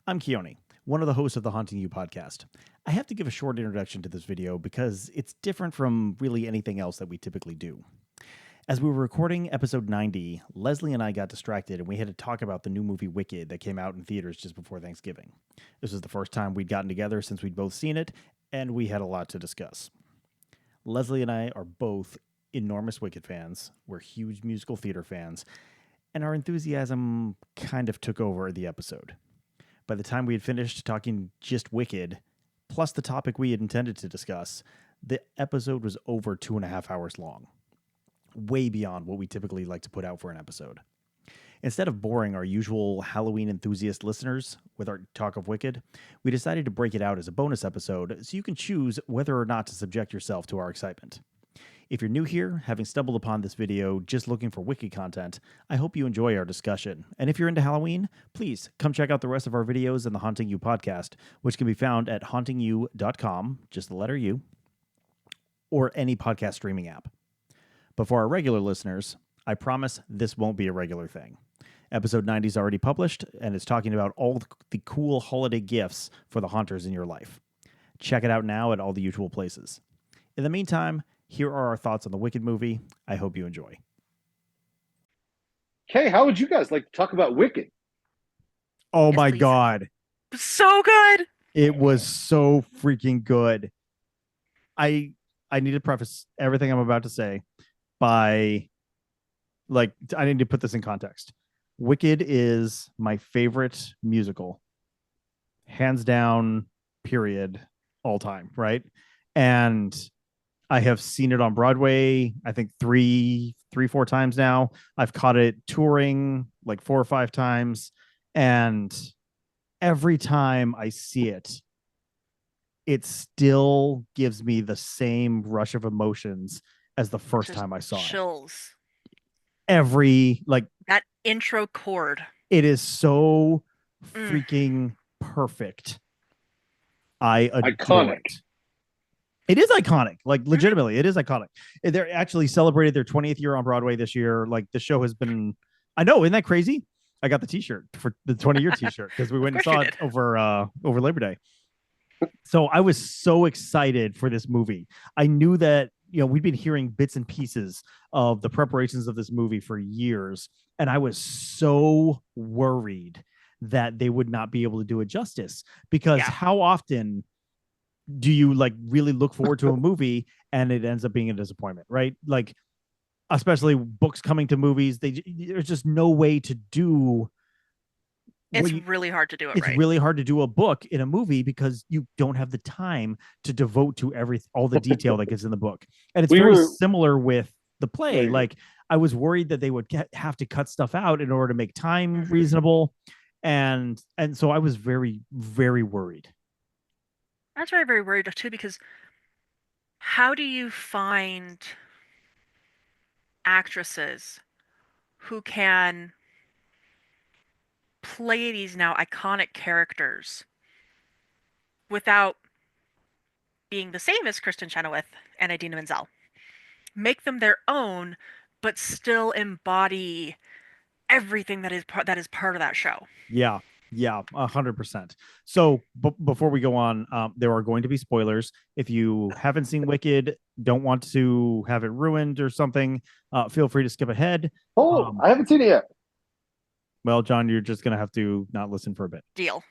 I'm Keoni, one of the hosts of the Haunting You podcast. I have to give a short introduction to this video because it's different from really anything else that we typically do. As we were recording episode 90, Leslie and I got distracted and we had to talk about the new movie Wicked that came out in theaters just before Thanksgiving. This was the first time we'd gotten together since we'd both seen it, and we had a lot to discuss. Leslie and I are both enormous Wicked fans. We're huge musical theater fans, and our enthusiasm kind of took over the episode. By the time we had finished talking just Wicked, plus the topic we had intended to discuss, the episode was over 2.5 hours long. Way beyond what we typically like to put out for an episode. Instead of boring our usual Halloween enthusiast listeners with our talk of Wicked, we decided to break it out as a bonus episode so you can choose whether or not to subject yourself to our excitement. If you're new here, having stumbled upon this video just looking for Wicked content, I hope you enjoy our discussion. And if you're into Halloween, please come check out the rest of our videos in the Haunting You podcast, which can be found at hauntingyou.com, just the letter U, or any podcast streaming app. But for our regular listeners, I promise this won't be a regular thing. Episode 90 is already published, and it's talking about all the cool holiday gifts for the haunters in your life. Check it out now at all the usual places. In the meantime, here are our thoughts on the Wicked movie. I hope you enjoy. Okay, how would you guys like to talk about Wicked? Oh Yes, my please. God. So good. It was so freaking good. I need to preface everything I'm about to say by, I need to put this in context. Wicked is my favorite musical, hands down, period, all time, right? And I have seen it on Broadway, I think three, 4 times now. I've caught it touring like 4 or 5 times. And every time I see it, it still gives me the same rush of emotions as the first Just time I saw it. chills. That intro chord. It is so freaking perfect. I adore Iconic. it. It is iconic. Legitimately, it is iconic. They're actually celebrated their 20th year on Broadway this year. The show has been, I know, isn't that crazy? I got the t-shirt for the 20-year t-shirt because we went and saw it over Labor Day. So I was so excited for this movie. I knew that, we'd been hearing bits and pieces of the preparations of this movie for years. And I was so worried that they would not be able to do it justice, because how often do you really look forward to a movie and it ends up being a disappointment, right? Especially books coming to movies, there's just no way to do. It's really hard to do it right. It's really hard to do a book in a movie because you don't have the time to devote to all the detail that gets in the book. And it's very similar with the play. I was worried that they would have to cut stuff out in order to make time reasonable. And so I was very, very worried. I was very, very worried too, because how do you find actresses who can play these now iconic characters without being the same as Kristen Chenoweth and Idina Menzel? Make them their own, but still embody everything that is part of that show. Yeah, 100%. So before we go on, there are going to be spoilers. If you haven't seen Wicked, don't want to have it ruined or something, feel free to skip ahead. Oh, I haven't seen it yet. Well, John, you're just going to have to not listen for a bit. Deal.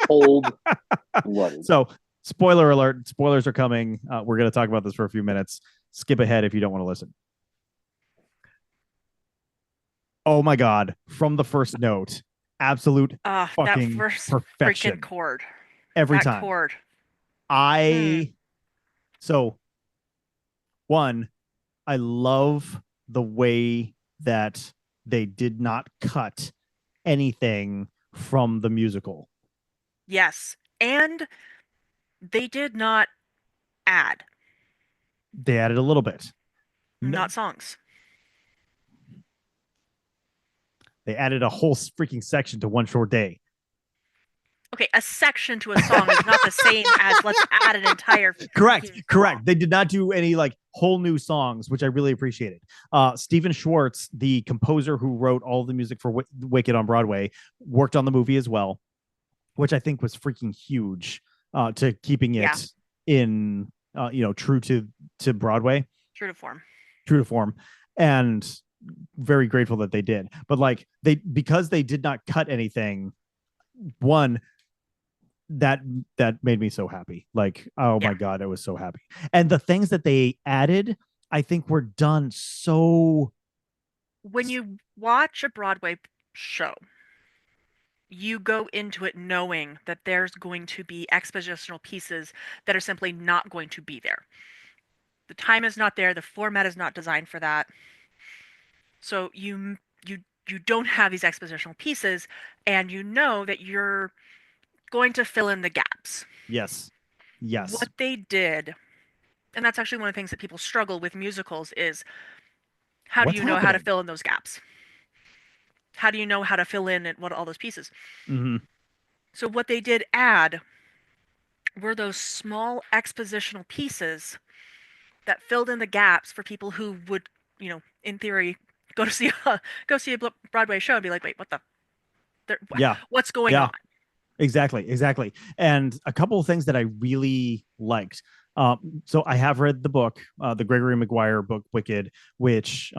Cold-blooded. So, spoiler alert, spoilers are coming. We're going to talk about this for a few minutes. Skip ahead if you don't want to listen. Oh my God. From the first note, absolute fucking that first perfection. Freaking chord. Every that time. Chord. So, one, I love the way that they did not cut anything from the musical. Yes. And they did not add. They added a little bit. Not songs. They added a whole freaking section to One Short Day. Okay, a section to a song is not the same as let's add an entire Correct, freaking correct. song. They did not do any like whole new songs, which I really appreciated. Stephen Schwartz, the composer who wrote all the music for Wicked on Broadway, worked on the movie as well, which I think was freaking huge to keeping Yeah, it in true to Broadway, true to form. true to form, and very grateful that they did. But like because they did not cut anything, one that made me so happy. Like, oh Yeah. my god, I was so happy. And the things that they added, I think were done so When you watch a Broadway show, you go into it knowing that there's going to be expositional pieces that are simply not going to be there. The time is not there, the format is not designed for that. So you don't have these expositional pieces, and you know that you're going to fill in the gaps. yes. Yes. What they did, and that's actually one of the things that people struggle with musicals is how do What's you know how to happening? fill in those gaps? How do you know how to fill in what all those pieces? Mm-hmm. So what they did add were those small expositional pieces that filled in the gaps for people who would, in theory, go to see a Broadway show and be like, wait, Yeah. what's going on? Yeah. Exactly. And a couple of things that I really liked. So I have read the book, the Gregory Maguire book, Wicked, which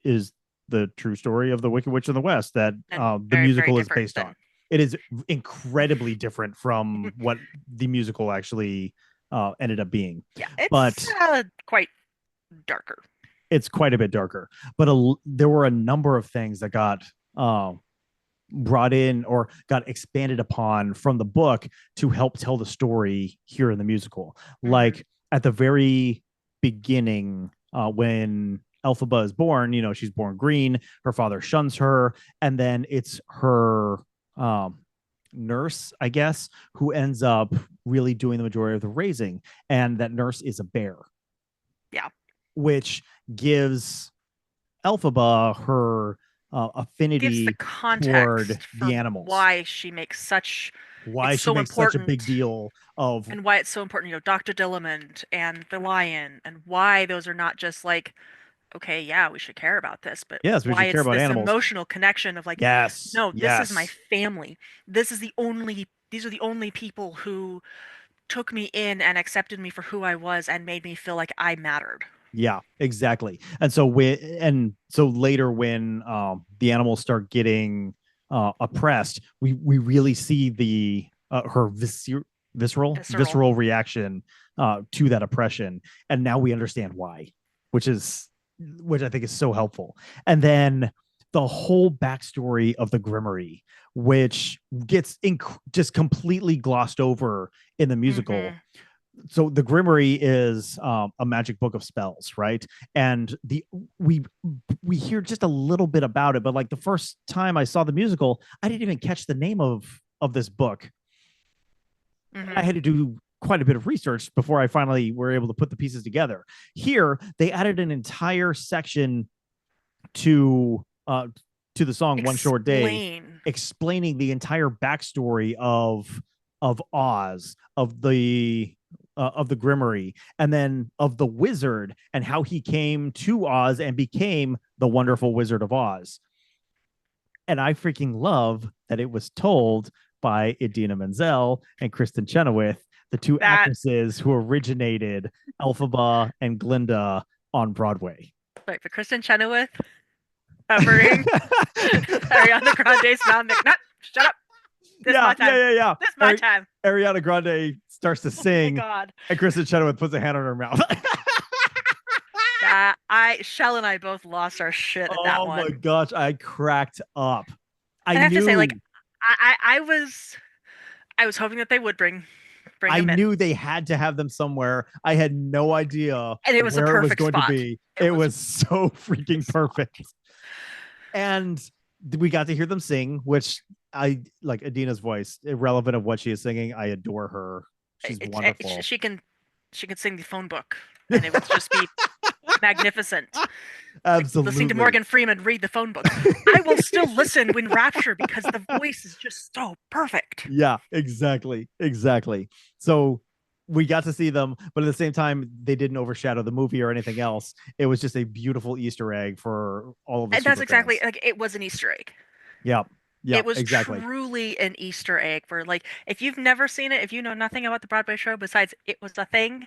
is the true story of the Wicked Witch of the West that And the very, very musical is different based on. than It is incredibly different from what the musical actually ended up being, yeah, it's but quite darker. it's quite a bit darker. But there were a number of things that got uh, brought in or got expanded upon from the book to help tell the story here in the musical. Hmm. Like at the very beginning, when Elphaba is born, she's born green, her father shuns her, and then it's her um, nurse, I guess, who ends up really doing the majority of the raising. And that nurse is a bear, Yeah, which gives Elphaba her gives the affinity toward context the for animals, why she makes such why it's she so makes such a big important deal of, and why it's so important, Dr. Dillamond and the lion, and why those are not just like, okay, yeah, we should care about this, but yes, we why should care it's about this animals. emotional connection of like, Yes, no, this is my yes. family. These are the only people who took me in and accepted me for who I was and made me feel like I mattered. Yeah, exactly. And so later when the animals start getting oppressed, we really see the her Visceral. visceral reaction to that oppression, and now we understand why, which is which I think is so helpful. And then the whole backstory of the Grimmery, which gets just completely glossed over in the musical. Hmm. So the Grimmery is a magic book of spells, right? And we we hear just a little bit about it, but like the first time I saw the musical, I didn't even catch the name of this book. I Hmm. had to do quite a bit of research before I finally were able to put the pieces together. Here, they added an entire section to the song "One Short Day," Explain. explaining the entire backstory of Oz, of the Grimmery, and then of the wizard and how he came to Oz and became the wonderful Wizard of Oz. And I freaking love that it was told by Idina Menzel and Kristen Chenoweth, the two That actresses who originated Elphaba and Glinda on Broadway. like the Kristen Chenoweth covering Ariana Grande's Mountain. No, shut up. This is my time. Yeah. This is my time. Ariana Grande starts to Oh my sing, god. and Kristen Chenoweth puts a hand on her mouth. That Shell and I both lost our shit at that Oh my one. gosh, I cracked up. I I have to say, like, knew I was hoping that they would bring I him in, knew they had to have them somewhere. I had no idea and it was a where it was perfect going to spot. be. It It was was so freaking spot. perfect. And we got to hear them sing, which I like Adina's voice, irrelevant of what she is singing. I adore her. She's wonderful. She can sing the phone book, and it would just be magnificent. Like listening to Absolutely. Morgan Freeman read the phone book. I will still listen when Rapture because the voice is just so perfect. Yeah, exactly. Exactly. So we got to see them, but at the same time, they didn't overshadow the movie or anything else. It was just a beautiful Easter egg for all of the And that's super exactly fans. like it was an Easter egg. Yep. It Yep. was Exactly. truly an Easter egg for like if you've never seen it, if you know nothing about the Broadway show besides it was a thing,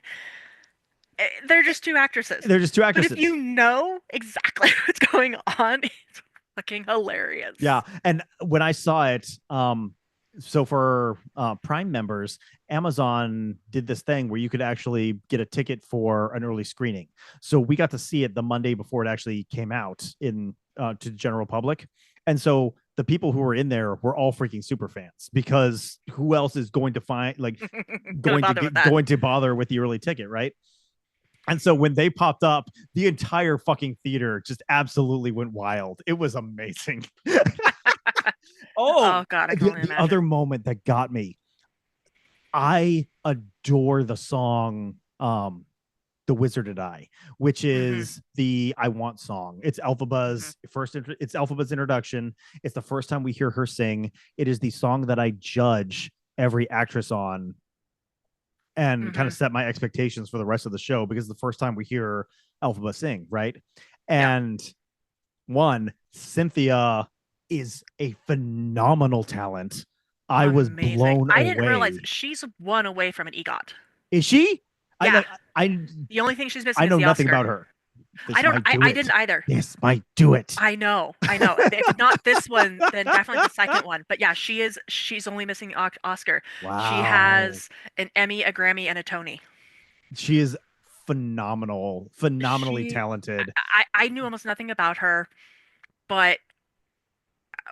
they're just two actresses. They're just two But if actresses. you know exactly what's going on, it's fucking Yeah. hilarious. And when I saw it, so for Prime members, Amazon did this thing where you could actually get a ticket for an early screening. So we got to see it the Monday before it actually came out in to the general public. And so the people who were in there were all freaking super fans because who else is going to find like Gonna going to bother with that. going to bother with the early ticket, right? And so when they popped up, the entire fucking theater just absolutely went wild. It was amazing. Oh, Oh God, I can only the other imagine. moment that got me, I adore the song The Wizard and I, which Hmm. is the I Want song. It's Hmm. It's Elphaba's introduction. It's the first time we hear her sing. It is the song that I judge every actress on and kind of Hmm. set my expectations for the rest of the show because the first time we hear Elphaba sing, right? Yeah, And one, Cynthia is a phenomenal talent. I was amazing. blown I didn't realize away. she's one away from an EGOT. Is she? I Yeah, like I the only thing she's I missing is know the nothing Oscar. about her. I This don't. might I, do I it. didn't either. This might do it. I know. I know. If not this one, then definitely the second one. But yeah, she is. She's only missing the Oscar. She Wow. has an Emmy, a Grammy, and a Tony. She is phenomenal, phenomenally She. talented. I knew almost nothing about her, but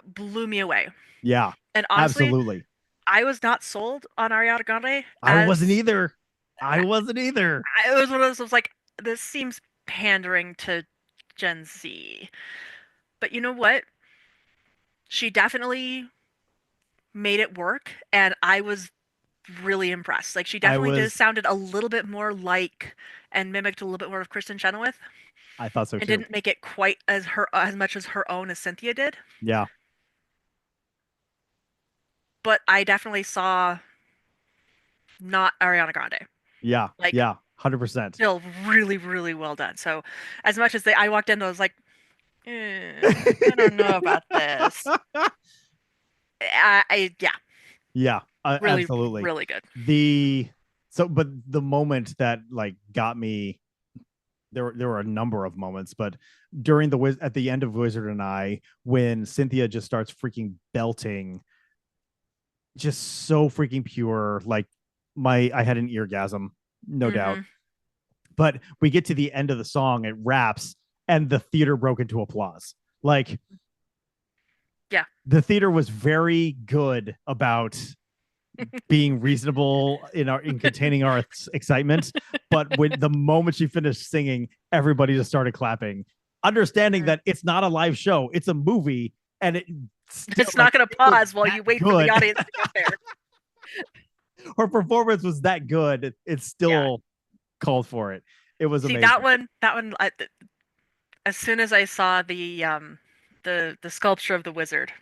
blew me away. Yeah, And honestly, absolutely. I was not sold on Ariana Grande I wasn't as either. I wasn't either. it was one of those. I was like, this seems pandering to Gen Z. But you know what? She definitely made it work, and I was really impressed. Like she I definitely did was sounded a little bit more like and mimicked a little bit more of Kristen Chenoweth, I thought so and too. didn't make it quite as much as her own as Cynthia did. Yeah. But I definitely saw not Ariana Grande. Yeah. Like Yeah. 100%. still really really well done. So as much as I walked in, I was like, I don't know about this. Yeah, Yeah, really absolutely. really good. The but the moment that like got me, there were a number of moments, but during at the end of Wizard and I, when Cynthia just starts freaking belting, just so freaking pure, like I had an eargasm, no doubt. Hmm. But we get to the end of the song, it wraps, and the theater broke into applause. Like Yeah. the theater was very good about being reasonable in containing our excitement. But when the moment she finished singing, everybody just started clapping, understanding Mhm. that it's not a live show, it's a movie, and it still It's like not going to it was pause while that you wait for the good. audience to get there. Her performance was that good. It Yeah. still called for it. It was See amazing. that one. As soon as I saw the sculpture of the wizard,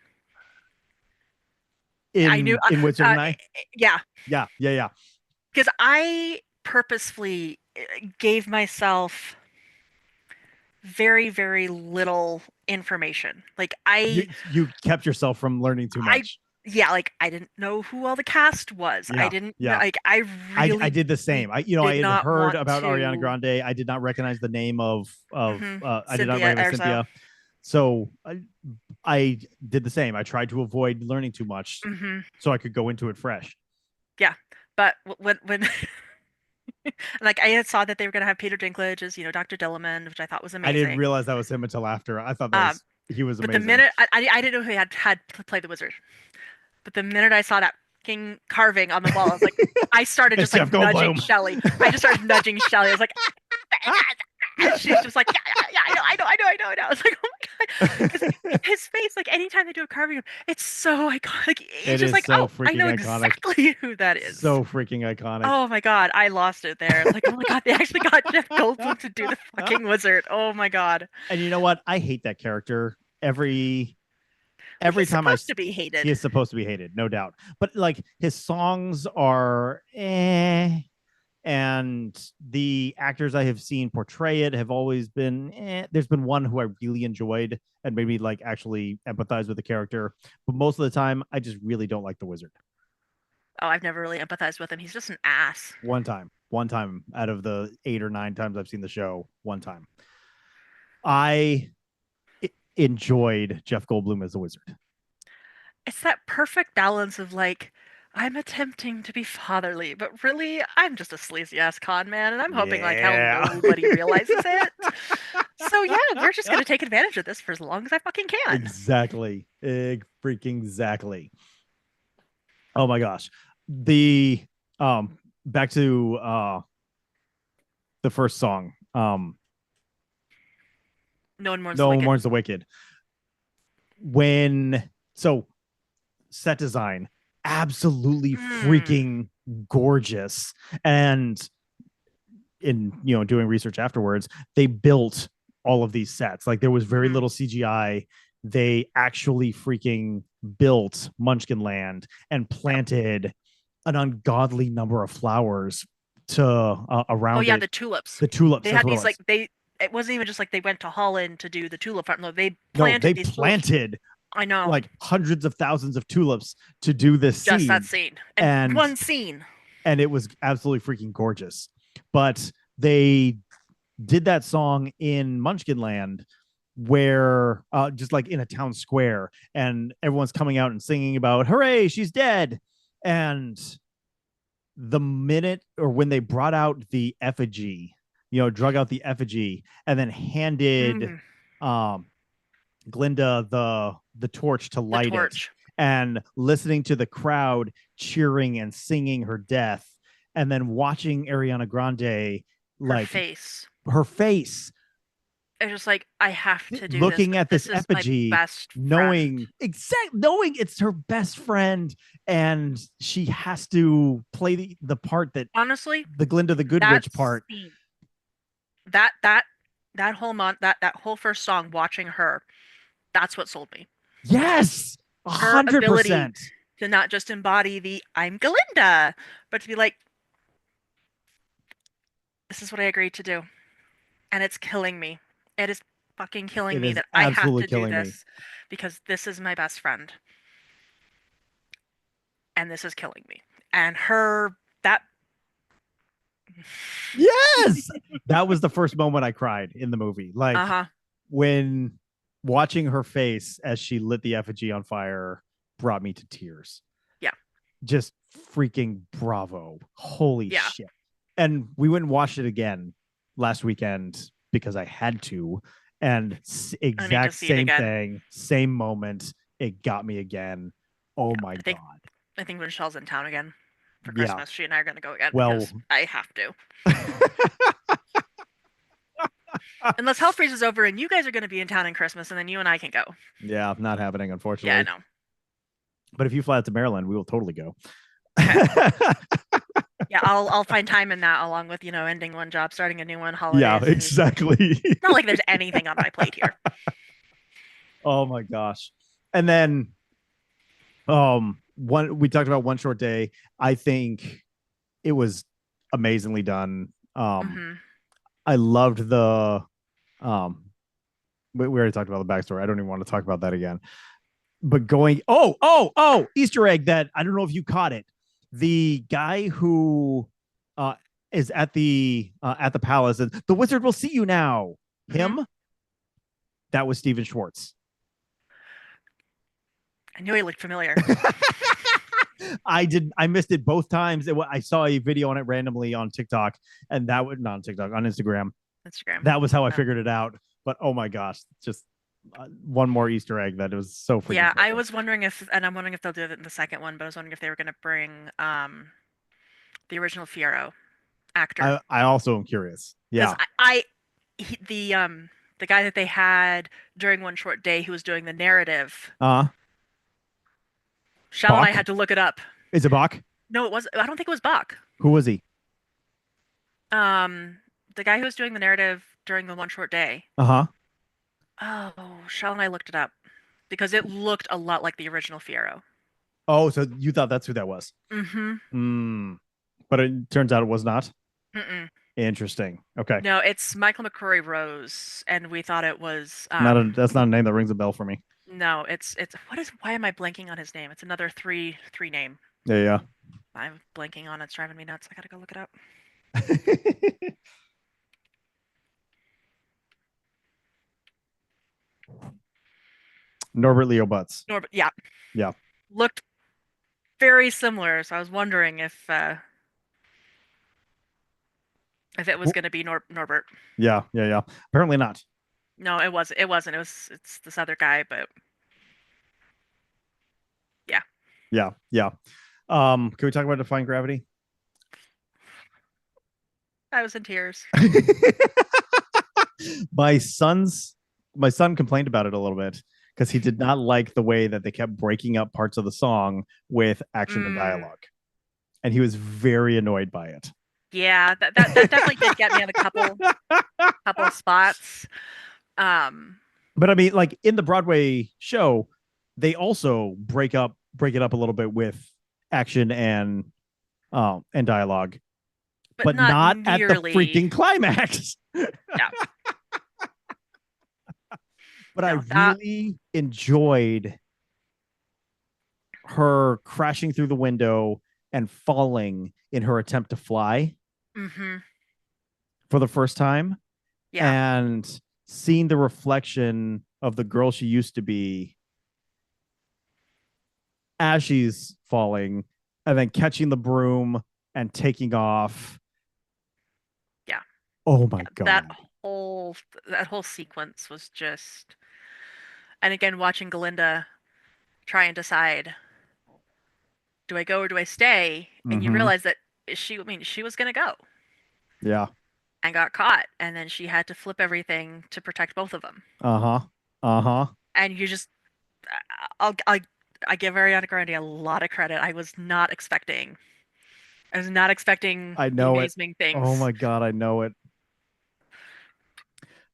I knew. In Wizard and I, Yeah, yeah, yeah, yeah. because I purposefully gave myself very very little information. Like You kept yourself from learning too I much. yeah, like I didn't know who all the cast was. I Yeah, didn't know. yeah. Like I I really did the same. I did had not heard want about Ariana to. Grande. I did not recognize the name of I did not Cynthia recognize Erzo. Cynthia. So I did the same. I tried to avoid learning too much Hmm. so I could go into it fresh. Yeah, but when like I had saw that they were gonna have Peter Dinklage as Dr. Dilliman, which I thought was I didn't amazing. realize that was him until after. I thought that Um, was he was but the amazing. minute I didn't know he had to play the wizard, but the minute I saw that king carving on the wall, I started It's just like Jeff nudging Goldblum. Shelly. I just started nudging Shelly. I was like, And she's just like, yeah, I know. It's like, oh my god, because his face, like anytime they do a carving, it's so iconic. It's It just is like, so oh, I freaking know iconic. exactly who that is. So freaking iconic. Oh my god, I lost it there. It's like, oh my god, they actually got Jeff Goldblum to do the fucking wizard. Oh my god. And you know what? I hate that character Well, every he's time supposed to be he hated. is supposed to be hated, no doubt. But like his songs are and the actors I have seen portray it have always been There's been one who I really enjoyed and made me like actually empathize with the character, but most of the time I just really don't like the wizard. Oh, I've never really empathized with him. He's just an ass. One time out of the 8 or 9 times I've seen the show, one time I enjoyed Jeff Goldblum as the wizard. It's that perfect balance of like, I'm attempting to be fatherly, but really, I'm just a sleazy ass con man, and I'm hoping like hell Yeah. nobody realizes it. So yeah, we're just gonna take advantage of this for as long as I fucking can. Exactly. Freaking exactly. Oh my gosh. The back to the first song. No one mourns the No one wicked. mourns the wicked. When so set design absolutely freaking gorgeous. And in doing research afterwards, they built all of these sets. Like there was very little CGI. They actually freaking built Munchkin Land and planted an ungodly number of flowers to Oh around yeah, it. the tulips. The tulips. They That's had what it these was. like they. It wasn't even just like they went to Holland to do the tulip farm. No, they No, planted they these tulips. planted I know, like hundreds of thousands of tulips to do this just that scene, scene and and one scene. it was absolutely freaking gorgeous. But they did that song in Munchkin Land where just like in a town square and everyone's coming out and singing about hooray she's dead. And the minute or when they brought out the effigy, drug out the effigy and then handed um Glinda the torch to The light it, torch. and listening to the crowd cheering and singing her death, and then watching Ariana Grande Her like face. her face It's just like, I have to do this looking because at this this is my effigy, best friend. knowing it's her best friend, and she has to play the part that Honestly, the Glinda the Good that Witch part. scene, that whole month, that whole first song, watching her, that's what sold me. Yes, Her ability 100%. to not just embody the I'm Galinda, but to be like, this is what I agreed to do, and it's killing me. It is fucking killing It me is that I have absolutely to do killing me. this because this is my best friend, and this is killing me. And her that Yes, that was the first moment I cried in the movie. Like uh-huh. when watching her face as she lit the effigy on fire brought me to tears. Yeah. Just freaking bravo. Holy Yeah. shit. And we went and watched it again last weekend because I had to. And exact same thing, same moment. It got me again. Oh my God. I think when Michelle's in town again for Yeah. Christmas, she and I are gonna go again Well, because I have to. Unless hell freezes over and you guys are gonna be in town in Christmas, and then you and I can go. yeah, not happening, Yeah, I unfortunately. know. But if you fly out to Maryland, we will totally go. Okay. Yeah, I'll find time in that along with, ending one job, starting a new one, holidays. Yeah, exactly. It's not like there's anything on my plate here. Oh my gosh. And then one we talked about One Short Day. I think it was amazingly done. I loved the we already talked about the backstory. I don't even want to talk about that again. But Easter egg that I don't know if you caught it. The guy who is at the palace and the wizard will see you now. Him, that was Steven Schwartz. I knew he looked familiar. I missed it both times. I saw a video on it randomly on TikTok, and that was not on TikTok, on Instagram. That was how I figured it out. But oh my gosh, just one more Easter egg that was so freaking. Yeah, perfect. I was wondering I'm wondering if they'll do it in the second one, but I was wondering if they were going to bring the original Fiyero actor. I also am curious. Yeah, the guy that they had during One Short Day who was doing the narrative. Uh, Shal and I Bach? had to look it up. Is it Bach? No, it was. I don't think it was Bach. Who was he? Um, the guy who was doing the narrative during the One Short Day. Uh-huh. Oh, Shal and I looked it up because it looked a lot like the original Fiero. Oh, so you thought that's who that was? Mm-hmm. Hmm. But it turns out it was not. Mm-mm. Interesting. Okay. No, it's Michael McCrory Rose, and we thought it was That's not a name that rings a bell for me. no, it's what is why am I blanking on his name? It's another three name. Yeah, I'm blanking on it. It's driving me nuts. I gotta go look it up. yeah. Norbert Leo Butz. Norbert, yeah, Yeah. looked very similar. So I was wondering if it was Wh- going to be Norbert. Yeah. Apparently not. No, it wasn't. It wasn't. It's this other guy, but yeah, Yeah. Can we talk about Defying Gravity? I was in tears. my son's my son complained about it a little bit because he did not like the way that they kept breaking up parts of the song with action and Mm, dialogue, and he was very annoyed by it. yeah, that definitely did get me on a couple of spots. Um, But I mean, like in the Broadway show, they also break it up a little bit with action and dialogue, but but not not at the nearly. freaking climax. Yeah, But I no, that. really enjoyed her crashing through the window and falling in her attempt to fly Mm-hmm. for the first time, Yeah, and seeing the reflection of the girl she used to be as she's falling, and then catching the broom and taking off. yeah, Oh my yeah. god. Whole that whole sequence was just. And again, watching Galinda try and decide, do I go or do I stay? And you Mm-hmm. realize that I mean, she was gonna go Yeah. and got caught, and then she had to flip everything to protect both of them. Uh-huh. Uh-huh. And you just, I give Ariana Grande a lot of credit. I was not expecting I the know it. amazing Oh things, my god, I know it.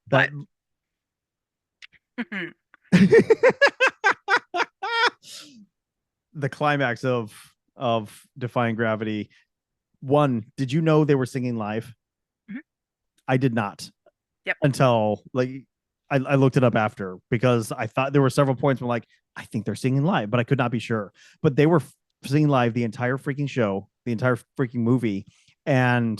That but the climax of Defying Gravity. One, did you know they were singing live? Mhm. I did not Yep. until like I looked it up after because I thought there were several points where like I think they're singing live, but I could not be sure. But they were singing live the entire freaking show, the entire freaking movie, and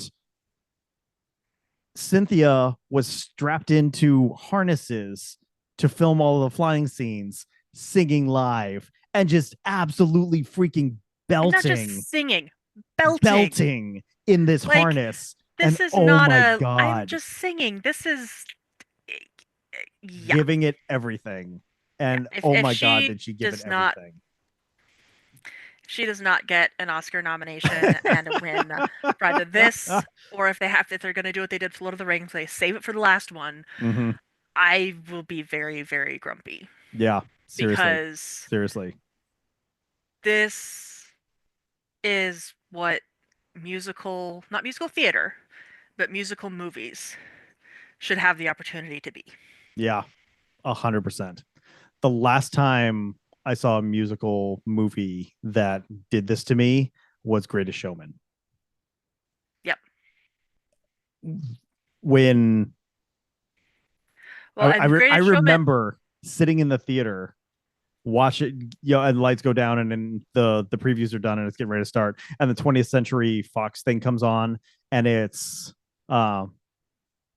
Cynthia was strapped into harnesses to film all of the flying scenes, singing live, and just absolutely freaking And not belting, just singing, belting. belting in this Like, harness. And this is oh not my a, I'm God, just singing. This is, yeah, giving it everything. yeah. And If oh if my God, she did she give it does not everything? she does not get an Oscar nomination and a win for either this, or if they're going to do what they did for Lord of the Rings, they save it for the last one. Mm-hmm. I will be very, very grumpy Yeah, seriously, because seriously. this is what not musical theater, but musical movies should have the opportunity to be. Yeah, 100%. The last time I saw a musical movie that did this to me was Greatest Showman. Yep. When Well, and I Greatest Showman. remember sitting in the theater, watch it, and lights go down, and then the previews are done, and it's getting ready to start, and the 20th Century Fox thing comes on, and it's uh,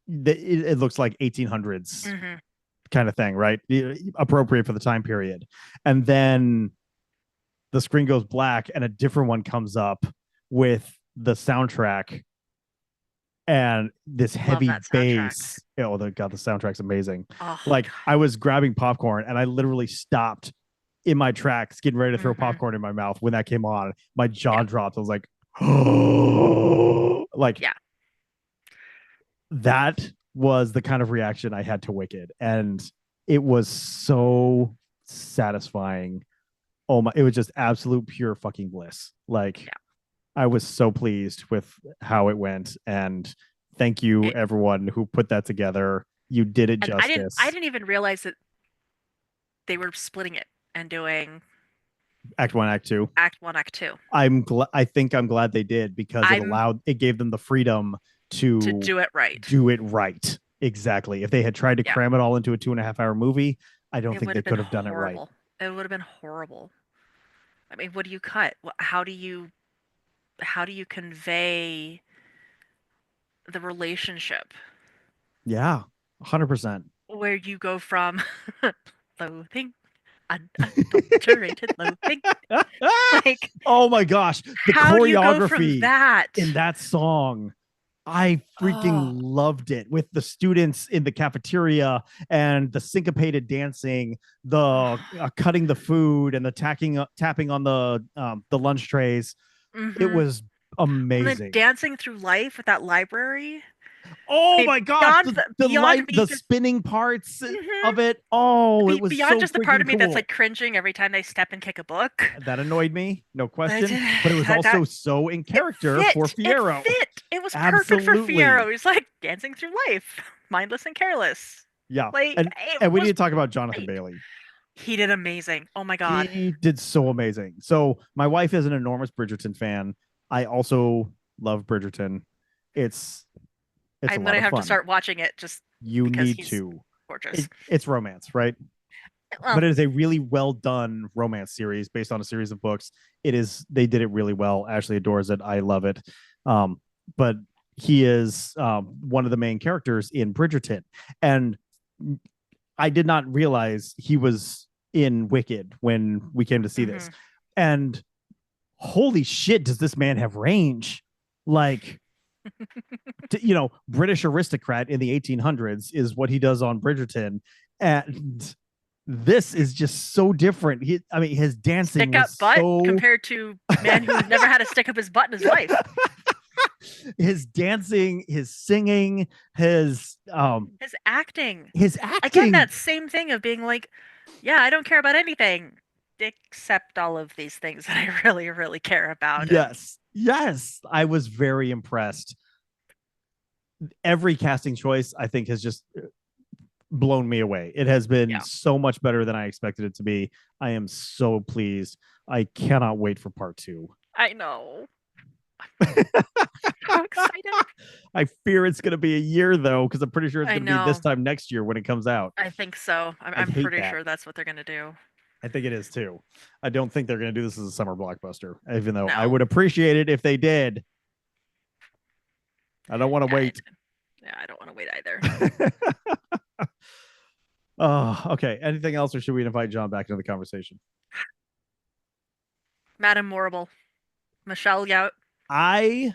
it looks like 1800s Hmm. kind of thing, right? Appropriate for the time period, and then the screen goes black and a different one comes up with the soundtrack and this Love heavy that soundtrack. bass. Oh, the god, the soundtrack's amazing. Oh Like I was grabbing popcorn and I literally stopped in my tracks, getting ready to God. throw popcorn in my mouth when that came on. My jaw Yeah. dropped. I was like, oh, like Yeah. that. was the kind of reaction I had to Wicked, and it was so satisfying. Oh my, it was just absolute pure fucking bliss. Like Yeah. I was so pleased with how it went, and thank you It, everyone who put that together. You did it and I justice. didn't even realize that they were splitting it and doing Act 1, Act 2. Act 1, Act 2 I think I'm glad they did because I'm it gave them the freedom to to do it right. do it right. Exactly. If they had tried to Yeah. cram it all into a 2.5 hour movie, I don't It think would they have been could have done it right. horrible. It would have been horrible. I mean, what do you cut? How do you convey the relationship Yeah, 100%. where you go from loathing, unadulterated loathing, like Oh my gosh, the how do you go from choreography in that? that song, I freaking Oh, loved it with the students in the cafeteria and the syncopated dancing, the cutting the food and the tapping on the lunch trays. It mm-hmm. was And then amazing. dancing through life with that library. I Oh mean, my gosh, beyond me the just spinning parts mhm. of it. Oh, it was Beyond so just the part freaking of me that's cool. like cringing every time they step and kick a book. That annoyed me, no That, question. But it was that also so in it character for fit. It Fiero. fit. It was perfect for Absolutely. Fierro. He's like dancing through life, mindless and careless. Yeah. Like it And we need was to talk about Jonathan great. Bailey. He did amazing. Oh my god. He did so amazing. So my wife is an enormous Bridgerton fan. I also love Bridgerton. It's it's a I'm lot gonna of have to fun. start watching it just You because need he's to. gorgeous. It's romance, right? Well, But it is a really well done romance series based on a series of books. It is they did it really well. Ashley adores it. I love it. But he is one of the main characters in Bridgerton, and I did not realize he was in Wicked when we came to see this. mhm. And holy shit, does this man have range? Like, British aristocrat in the 1800s is what he does on Bridgerton. And this is just so different. I mean, his dancing Stick up was butt so compared to man who's never had to stick up his butt in his life. his dancing, his singing, His acting. his Again, acting. that same thing of being like, yeah, I don't care about anything except all of these things that I really, really care about. And Yes. Yes. I was very impressed. Every casting choice, I think, has just blown me away. It has been yeah, so much better than I expected it to be. I am so pleased. I cannot wait for part two. I know. So excited. I fear it's going to be a year though, because I'm pretty sure it's I going to be this know. time next year when it comes out. I think so. I I'm hate pretty that. sure that's what they're gonna do. I think it is too. I don't think they're going to do this as a summer blockbuster, even though I No. would appreciate it if they did. I don't want to Yeah, wait. yeah, I don't want to wait either. Oh, okay. Anything else, or should we invite John back into the conversation? Madame Morrible, Michelle Yout. I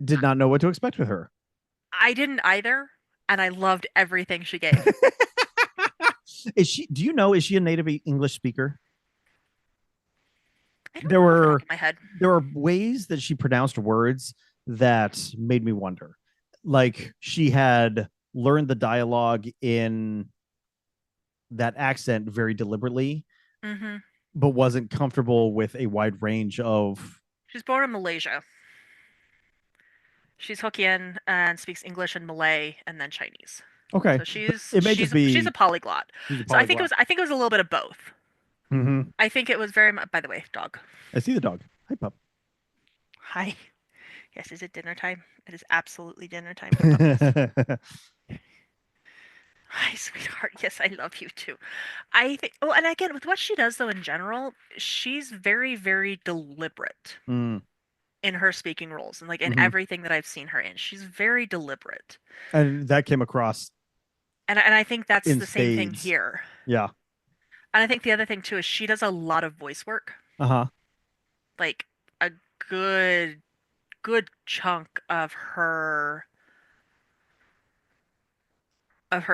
did not know what to expect with her. I didn't either, and I loved everything she gave. Is she? Do you know? Is she a native English speaker? I don't There know off the were top of my head. there were ways that she pronounced words that made me wonder. Like she had learned the dialogue in that accent very deliberately, Hmm. but wasn't comfortable with a wide range of. She's born in Malaysia. She's Hokkien and speaks English and Malay and then Chinese. Okay, So she's it may just she's she's a be polyglot. she's a So polyglot. I think it was a little bit of both. Mm-hmm. I think it was very much. By the way, dog. I see the dog. Hi, pup. Hi. Yes, is it dinner time? It is absolutely dinner time for puppies. Hi, sweetheart. Yes, I love you too. I think. Oh, and again, with what she does though in general, she's very, very deliberate Mm, in her speaking roles and like in hmm. everything that I've seen her in. She's very deliberate, And that came across and I think that's in the same thing spades. here. Yeah. And I think the other thing too is she does a lot of voice work, Uh huh. like a good chunk of her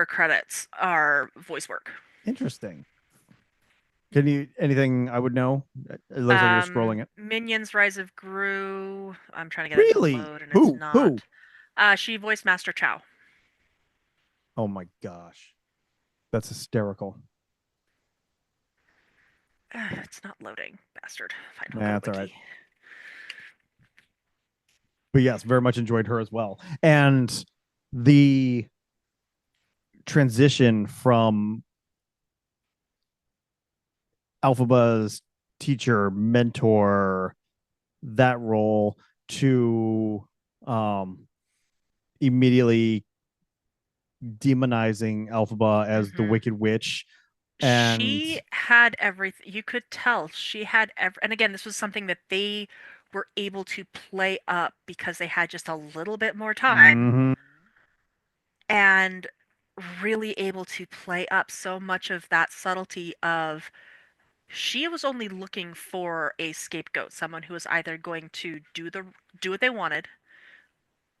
credits are voice work. Interesting. Can you anything I would know? It looks like you're scrolling it. Minions Rise of Gru. I'm trying to get it to Really? load and it's Who? Who? not. She voiced Master Chow. Oh my gosh. That's hysterical. It's not loading, bastard. Fine, I'll go to That's all right. wiki. But yes, very much enjoyed her as well. And the transition from Alphaba's teacher, mentor, that role to immediately demonizing Alphaba as the Mhm. Wicked Witch. And She had everything. You could tell she had and again, this was something that they were able to play up because they had just a little bit more time mhm, and really able to play up so much of that subtlety of she was only looking for a scapegoat, someone who was either going to do what they wanted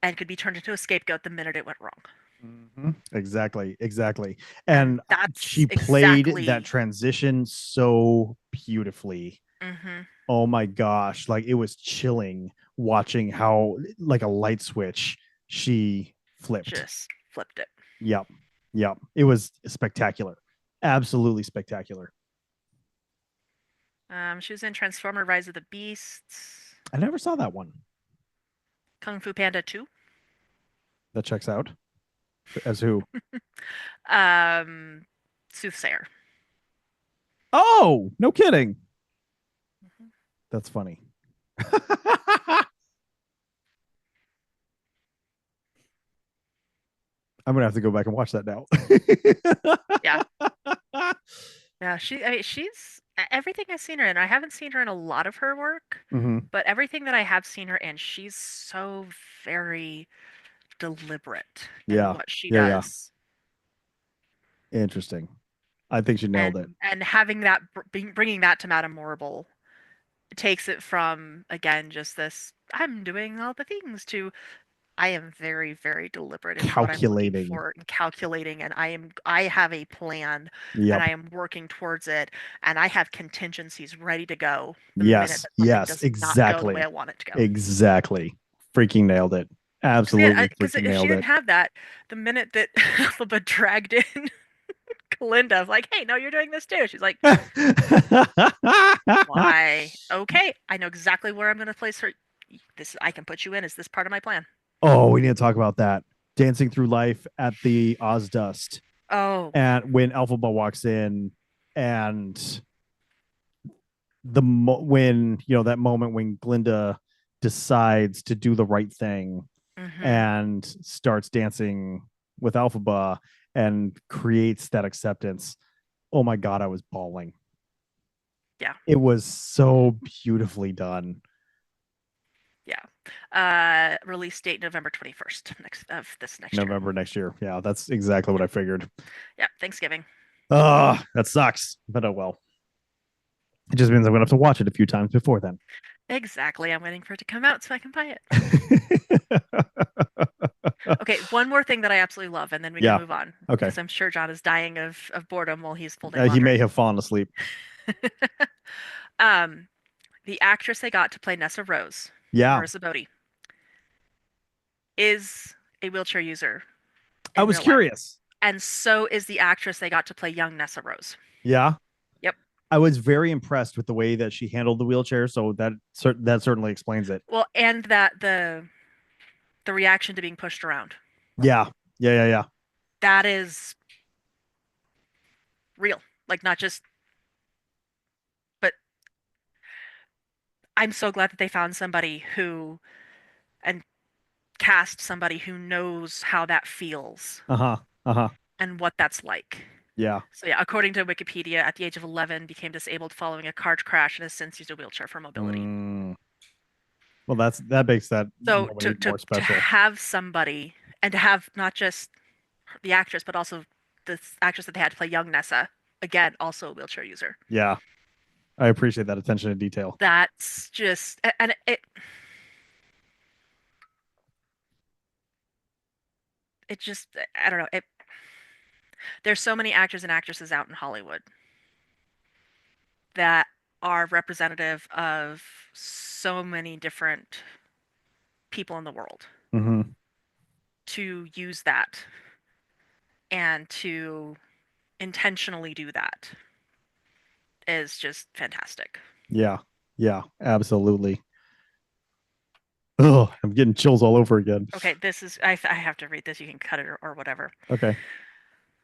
and could be turned into a scapegoat the minute it went wrong. exactly, exactly. And And that's she played that exactly. transition so beautifully. Mhm. Oh my gosh, like it was chilling watching how like a light switch she flipped. Just flipped it. Yep. Yep. It was spectacular. Absolutely spectacular. She was in Transformer: Rise of the Beasts, I never saw that one. Kung Fu Panda 2, That checks out. As who? um, Soothsayer. Oh, no kidding. Mhm. That's funny. I'm gonna have to go back and watch that now. Yeah, yeah. I mean, she's everything I've seen her in. I haven't seen her in a lot of her work, hmm but everything that I have seen her in, she's so very deliberate in Yeah. what she Yeah. Yeah. does. Interesting. I think she nailed it. And having that bringing that to Madame Morrible takes it from again just this I'm doing all the things to I am very, very deliberate in what I'm looking Calculating. for and calculating, and I have a plan, and Yep. I am working towards it, and I have contingencies ready to go the minute Yes. that something Yes. does not go the way Exactly. I want it to go. Exactly. Freaking nailed it. Because man, Absolutely because freaking if she nailed didn't it. have that, the minute that Alphaba dragged in Kalinda, I was like, "Hey, no, you're doing this too." She's like, "Why? Okay, I know exactly where I'm going to place her. This I can put you in. Is this part of my plan?" Oh, we need to talk about that. Dancing through life at the Ozdust. Oh, And when Alphaba walks in and when that moment when Glinda decides to do the right thing mm-hmm. and starts dancing with Alphaba and creates that acceptance. Oh my god, I was bawling. Yeah, It was so beautifully done. yeah. Release date November 21st next year. November next year. Yeah, that's exactly what Yep. I figured. Yeah, Thanksgiving. That sucks. But oh well. It just means I'm gonna have to watch it a few times before then. Exactly. I'm waiting for it to come out so I can buy it. Okay, one more thing that I absolutely love, and then we can Yeah. move on Okay. because I'm sure John is dying of boredom while he's folding He laundry. may have fallen asleep. um, the actress they got to play Nessa Rose, Yeah. Marissa Bodie, is a wheelchair user I in was real life, curious. and so is the actress they got to play young Nessa Rose. Yeah. Yep. I was very impressed with the way that she handled the wheelchair, so that certainly explains it. Well, and that the reaction to being pushed around. Yeah. Yeah, yeah, yeah. That is real. Like not just but I'm so glad that they found somebody who and cast somebody who knows how that feels Uh-huh. Uh-huh. and what that's like. Yeah. So yeah, according to Wikipedia, at the age of 11, became disabled following a car crash and has since used a wheelchair for mobility. Mm. Well, that makes that So moment even more to special. have somebody and to have not just the actress but also the actress that they had to play young Nessa, again, also a wheelchair user. Yeah. I appreciate that attention to detail. That's just and it just I don't know it. There's so many actors and actresses out in Hollywood that are representative of so many different people in the world Mm-hmm. to use that and to intentionally do that is just fantastic. Yeah. Yeah. Absolutely. Oh, I'm getting chills all over again. Okay, this is I have to read this. You can cut it or whatever. Okay.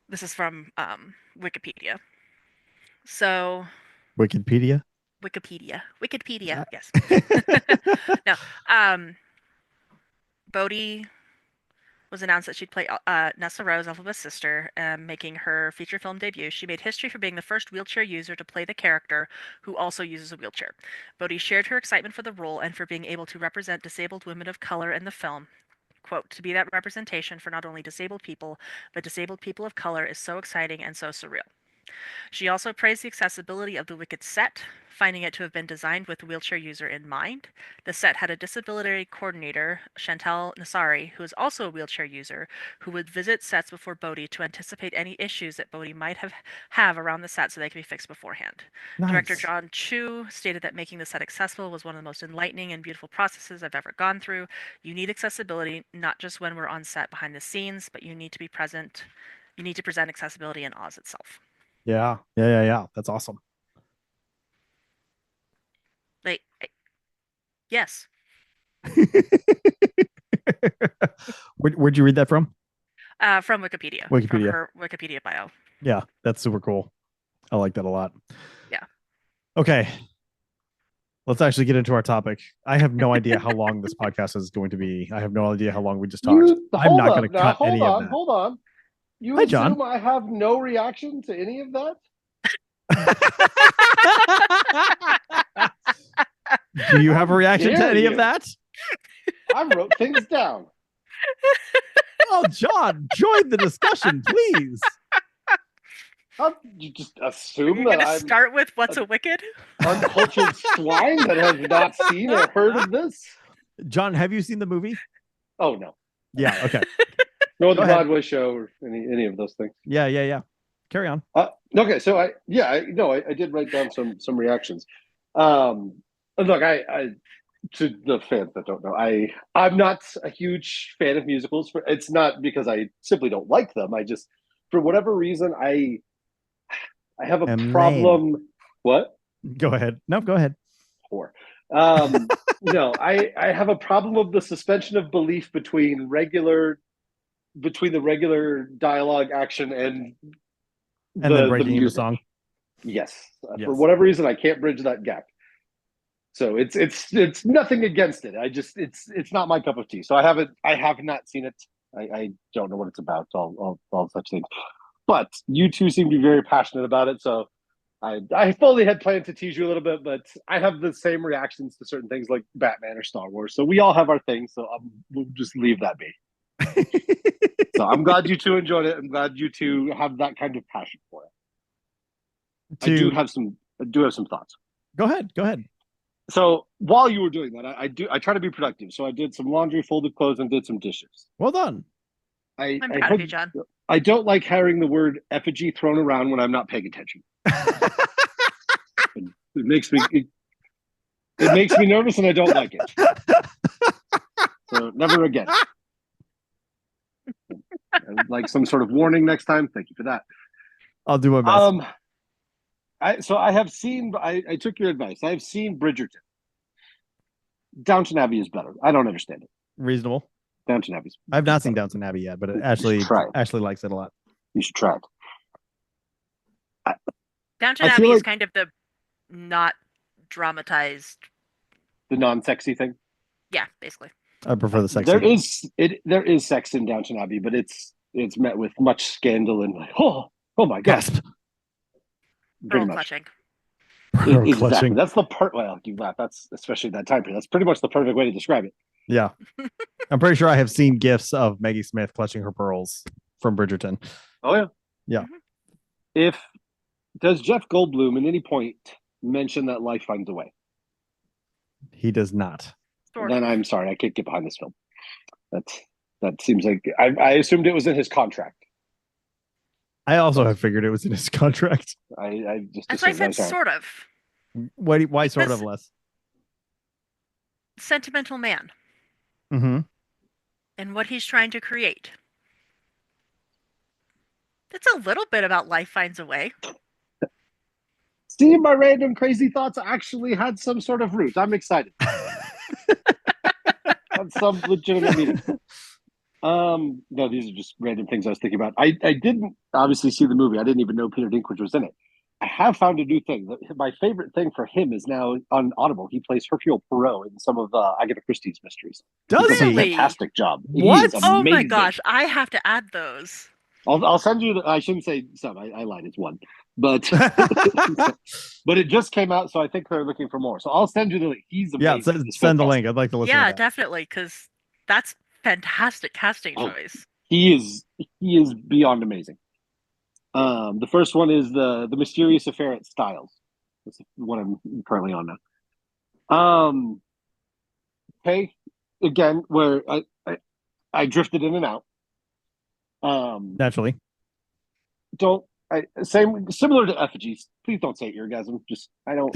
This is from Wikipedia. So Wikipedia. Wikipedia. Uh, Yes. No. Bodhi was announced that she'd play Nessa Rose, Elphaba's sister, making her feature film debut. She made history for being the first wheelchair user to play the character who also uses a wheelchair. Bodhi shared her excitement for the role and for being able to represent disabled women of color in the film. Quote, to be that representation for not only disabled people, but disabled people of color is so exciting and so surreal. She also praised the accessibility of the Wicked set, finding it to have been designed with the wheelchair user in mind. The set had a disability coordinator, Chantal Nassari, who is also a wheelchair user, who would visit sets before Bodhi to anticipate any issues that Bodhi might have around the set so they could be fixed beforehand. Director nice. John Chu stated that making the set accessible was one of the most enlightening and beautiful processes I've ever gone through. You need accessibility, not just when we're on set behind the scenes, but you need to be present. You need to present accessibility in Oz itself. Yeah. Yeah. Yeah. Yeah. That's awesome. Like, yes, Where'd you read that from? from Wikipedia, from Wikipedia. her Wikipedia bio. Yeah. That's super cool. I like that a lot. Yeah. Okay. Let's actually get into our topic. I have no idea how long this podcast is going to be. I have no idea how long we just talked. I'm Hold not going up to now. cut any of Hold on. that. Hold on. You Hi, John. assume I have no reaction to any of that? Do you have a How reaction to dare any of you. that? I wrote things down. Oh, John, join the discussion, please. How you just Are assume you that going to I'm start with what's a wicked? uncultured swine that has not seen or heard of this? John, have you seen the movie? Oh no. Yeah. Okay. No, the Go ahead. Broadway show or any of those things. Yeah. Yeah. Yeah. Carry on. Okay, so I did write down some reactions. Look, I to the fans that don't know, I'm not a huge fan of musicals. It's not because I simply don't like them. I just, for whatever reason, I have a Lame. problem. What? Go ahead. No, go ahead. Whore. No, I have a problem of the suspension of belief between the regular dialogue action and And then the breaking into music. song. Yes. Yes. For whatever reason, I can't bridge that gap. So it's nothing against it. It's not my cup of tea. So I have not seen it. I don't know what it's about. All such things. But you two seem to be very passionate about it. So I fully had planned to tease you a little bit, but I have the same reactions to certain things like Batman or Star Wars. So we all have our things. So we'll just leave that be. So I'm glad you two enjoyed it. I'm glad you two have that kind of passion for it. I do have some thoughts. Go ahead. Go ahead. So while you were doing that, I try to be productive. So I did some laundry, folded clothes, and did some dishes. Well done. I'm proud of you, John. I don't like hearing the word effigy thrown around when I'm not paying attention. It makes me nervous, and I don't like it. So never again. I'd like some sort of warning next time. Thank you for that. I'll do my best. I have seen. I took your advice. I've seen Bridgerton. Downton Abbey is better. I don't understand it. Reasonable. Downton Abbey. I've not seen Downton Abbey yet, but Ashley likes it a lot. You should try it. Downton Abbey is kind of the not dramatized, the non-sexy thing. Yeah, basically. I prefer the sexy. There is sex in Downton Abbey, but it's met with much scandal and like, oh my god. Gasp. Pearl clutching. Exactly. That's the part. Well, you laugh. That's especially that time period. That's pretty much the perfect way to describe it. Yeah. I'm pretty sure I have seen gifs of Maggie Smith clutching her pearls from Bridgerton. Oh yeah. Yeah. Does Jeff Goldblum at any point mention that life finds a way? He does not. Then I'm sorry, I can't get behind this film. That seems like I assumed it was in his contract. I also have figured it was in his contract. I just that's why I said sort of. Why sort of less? Sentimental man. Mm-hmm. And what he's trying to create. It's a little bit about Life Finds a Way. See, my random crazy thoughts actually had some sort of root. I'm excited. Had some legitimate meaning. No, these are just random things I was thinking about. I didn't obviously see the movie. I didn't even know Peter Dinklage was in it. I have found a new thing. My favorite thing for him is now on Audible. He plays Hercule Poirot in some of Agatha Christie's mysteries. Does he? he? Does a fantastic job. What? He is Oh my amazing. gosh, I have to add those. I'll send you. I shouldn't say some. I lied. It's one, but but it just came out, so I think they're looking for more. So I'll send you the link. He's amazing. Yeah, send the link. I'd like to listen. Yeah, to that. definitely, because that's fantastic casting choice. He is beyond amazing. The first one is the Mysterious Affair at Styles. That's what I'm currently on now. Okay, again, where I drifted in and out. Naturally. Similar to effigies. Please don't say eargasm. Just I don't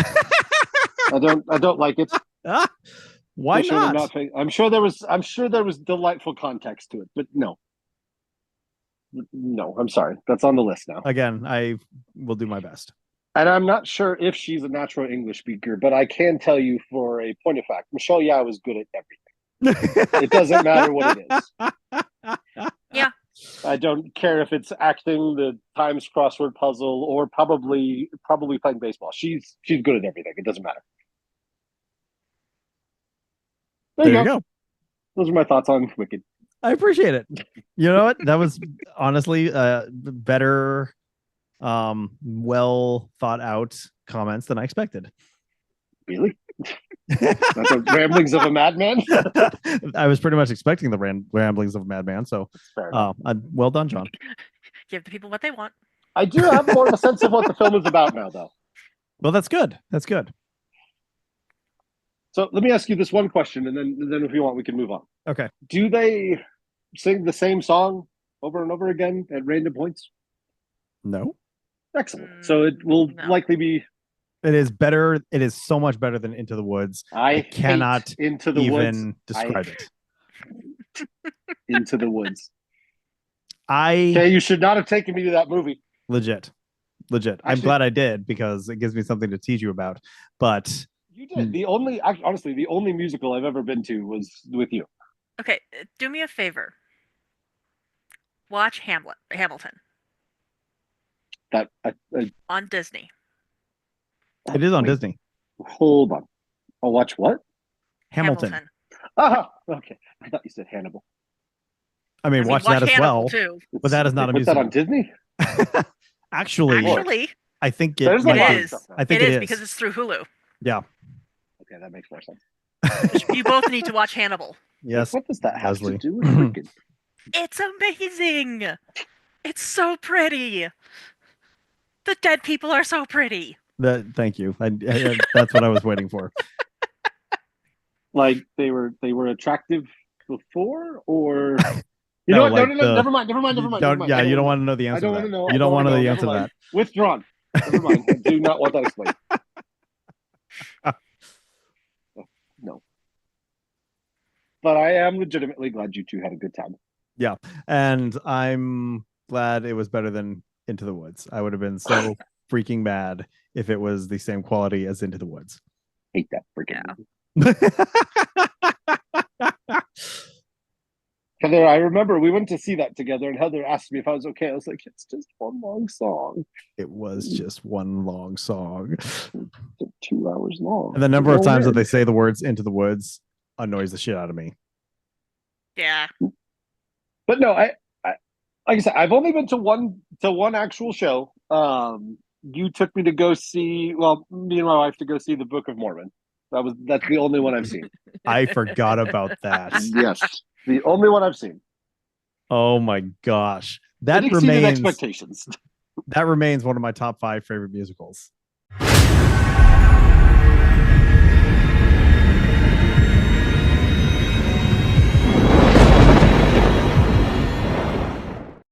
like it. Why not? I'm sure there was delightful context to it, but no. No, I'm sorry. That's on the list now. Again, I will do my best. And I'm not sure if she's a natural English speaker, but I can tell you for a point of fact, Michelle Yeoh is good at everything. It doesn't matter what it is. Yeah. I don't care if it's acting, the Times crossword puzzle, or probably playing baseball. She's good at everything. It doesn't matter. There you go. Those are my thoughts on Wicked. I appreciate it. You know what? That was honestly better, well thought out comments than I expected. Really? That's the ramblings of a madman. I was pretty much expecting the ramblings of a madman. So, well done, John. Give the people what they want. I do have more of a sense of what the film is about now, though. Well, that's good. That's good. So let me ask you this one question, and then if you want, we can move on. Okay. Do they sing the same song over and over again at random points? No. Excellent. So it will likely be. It is better. It is so much better than Into the Woods. I cannot Into the even Woods. describe it. Into the Woods. Okay, you should not have taken me to that movie. Legit. Actually, I'm glad I did because it gives me something to tease you about. But you did. Honestly, the only musical I've ever been to was with you. Okay, do me a favor. Watch Hamilton. That on Disney. It is on Disney. Hold on. I'll watch what? Hamilton. Ah, okay. I thought you said Hannibal. I mean, watch that as Hannibal well. Too. But that is not a musical. Put that on Disney? Actually, I think it is. I think it is because it's through Hulu. Yeah. Okay, that makes more sense. You both need to watch Hannibal. Yes. What does that have to do with Wicked? It's amazing. It's so pretty. The dead people are so pretty. Thank you. That's what I was waiting for. Like they were attractive before, or you know what? Like no, never mind. You don't want to know the answer. I don't want to know. You don't want to know the answer to that. Withdrawn. Never mind. I do not want that explained. No. But I am legitimately glad you two had a good time. Yeah, and I'm glad it was better than Into the Woods. I would have been so freaking mad if it was the same quality as Into the Woods. Hate that freaking movie. Heather, I remember we went to see that together, and Heather asked me if I was okay. I was like, it's just one long song. It was just one long song. 2 hours long. And the number of times that they say the words Into the Woods annoys the shit out of me. Yeah. But no, I like I said, I've only been to one actual show. You took me to go see, me and my wife to go see the Book of Mormon. That's the only one I've seen. I forgot about that. Yes, the only one I've seen. Oh my gosh, that exceeded remains expectations. That remains one of my top 5 favorite musicals.